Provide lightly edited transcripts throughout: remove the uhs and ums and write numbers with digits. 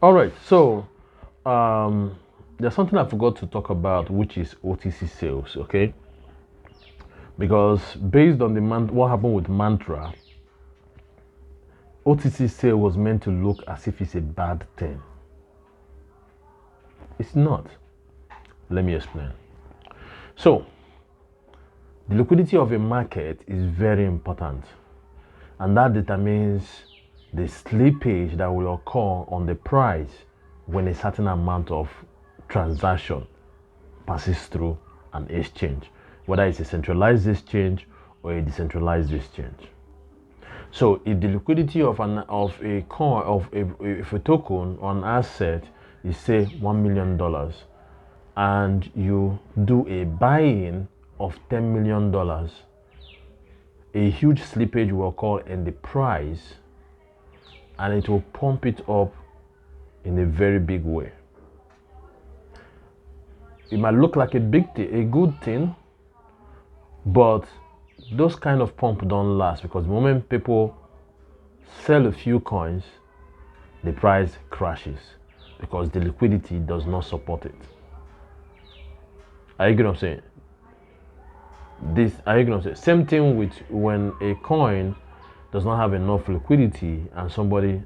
All right, so there's something I forgot to talk about, which is OTC sales, okay? Because based on what happened with Mantra, OTC sale was meant to look as if it's a bad thing. It's not. Let me explain. So, the liquidity of a market is very important, and that determines the slippage that will occur on the price when a certain amount of transaction passes through an exchange, whether it's a centralized exchange or a decentralized exchange. So if the liquidity of a coin if a token or an asset is say $1 million, and you do a buy-in of $10 million, a huge slippage will occur in the price, and it will pump it up in a very big way. It might look like a good thing, but those kind of pump don't last, because the moment people sell a few coins, the price crashes because the liquidity does not support it. Are you get what I'm saying? Are you get what I'm saying? Same thing with when a coin does not have enough liquidity and somebody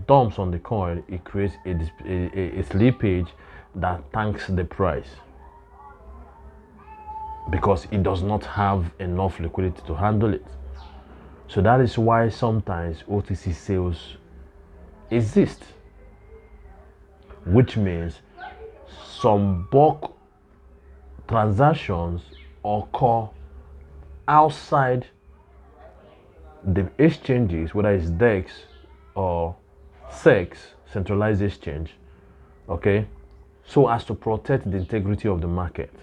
dumps on the coin, it creates a slippage that tanks the price because it does not have enough liquidity to handle it. So that is why sometimes OTC sales exist, which means some bulk transactions occur outside the exchanges, whether it's DEX or SEX, centralized exchange, okay, so as to protect the integrity of the market.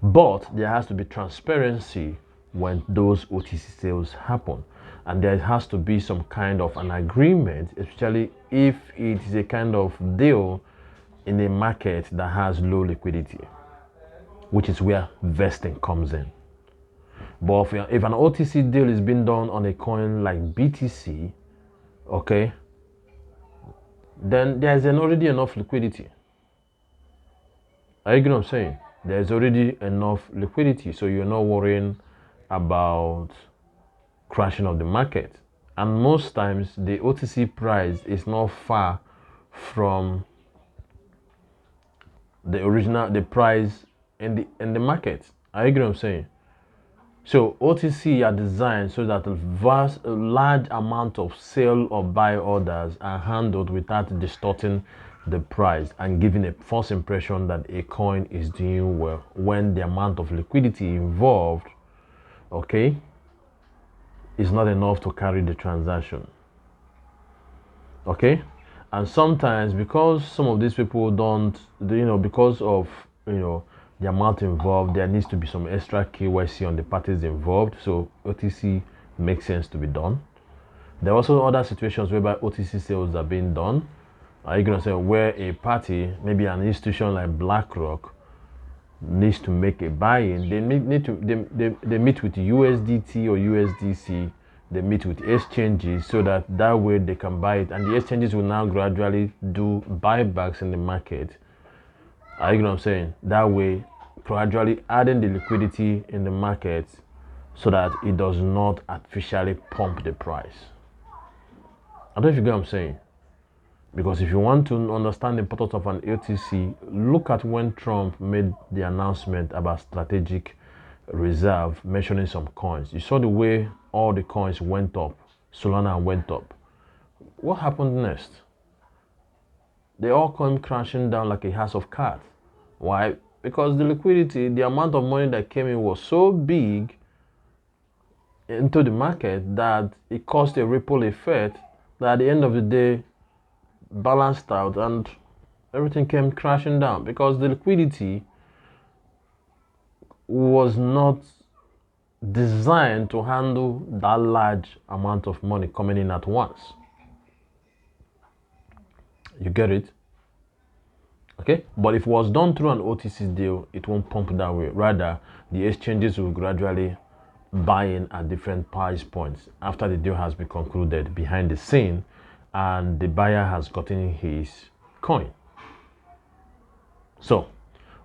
But there has to be transparency when those OTC sales happen, and there has to be some kind of an agreement, especially if it is a kind of deal in a market that has low liquidity, which is where vesting comes in. But if an OTC deal is being done on a coin like BTC, okay, then there's already enough liquidity. Are you getting what I'm saying? There's already enough liquidity, so you're not worrying about crashing of the market. And most times the OTC price is not far from the price in the market. Are you getting what I'm saying? So OTC are designed so that a large amount of sale or buy orders are handled without distorting the price and giving a false impression that a coin is doing well when the amount of liquidity involved, okay, is not enough to carry the transaction. Okay, and sometimes because some of these people don't, because of the amount involved, there needs to be some extra KYC on the parties involved, so OTC makes sense to be done. There are also other situations whereby OTC sales are being done. Are you gonna say where a party, maybe an institution like BlackRock, needs to make a buy-in? They meet with USDT or USDC. They meet with exchanges so that way they can buy it, and the exchanges will now gradually do buybacks in the market. Are you know what I'm saying? That way, gradually adding the liquidity in the market so that it does not artificially pump the price. I don't know if you get what I'm saying. Because if you want to understand the importance of an OTC, look at when Trump made the announcement about strategic reserve, mentioning some coins. You saw the way all the coins went up. Solana went up. What happened next? They all came crashing down like a house of cards. Why? Because the liquidity, the amount of money that came in was so big into the market that it caused a ripple effect that at the end of the day balanced out and everything came crashing down because the liquidity was not designed to handle that large amount of money coming in at once. You get it? Okay, but if it was done through an OTC deal, it won't pump that way. Rather, the exchanges will gradually buy in at different price points after the deal has been concluded behind the scene, and the buyer has gotten his coin. So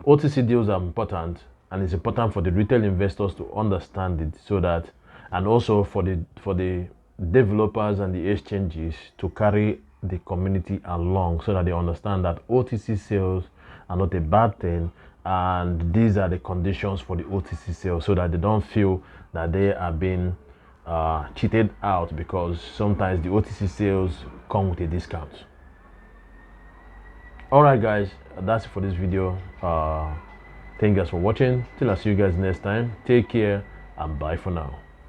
OTC deals are important, and it's important for the retail investors to understand it, so that, and also for the developers and the exchanges to carry the community along, so that they understand that OTC sales are not a bad thing, and these are the conditions for the OTC sales, so that they don't feel that they are being cheated out, because sometimes the OTC sales come with a discount. All right, guys, that's it for this video. Thank you guys for watching. Till I see you guys next time, take care and bye for now.